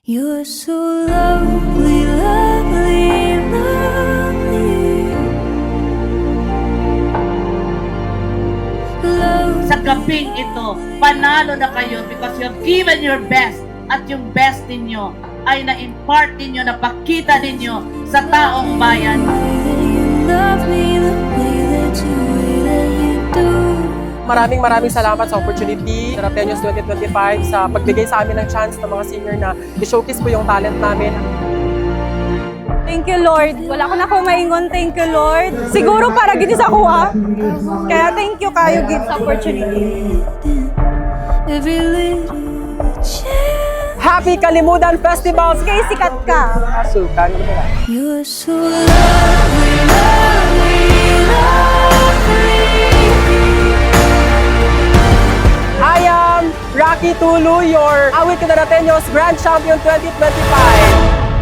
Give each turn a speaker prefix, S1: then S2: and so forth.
S1: You're so lovely, lovely, lovely. Love.
S2: Sa gabing ito, panalo na kayo because you've given your best at yung best ninyo ay na-impart ninyo, napakita ninyo sa taong bayan.
S1: Love me the way that you do.
S3: Maraming salamat sa opportunity sa Rateños 2025 sa pagbigay sa amin ng chance ng mga senior na i-showcase po yung talent namin.
S4: Thank you, Lord. Wala ko na akong maingon. Thank you, Lord. Siguro para gito sa kuha. Kaya thank you kayo gito sa opportunity.
S1: Every little chance.
S3: Happy Kalimudan Festival!
S4: Sige, sikat ka.
S3: Asukan mo na.
S1: You're so lovely, lovely, lovely.
S3: I am Rocky Tulu, your Awit Rateños Grand Champion 2025.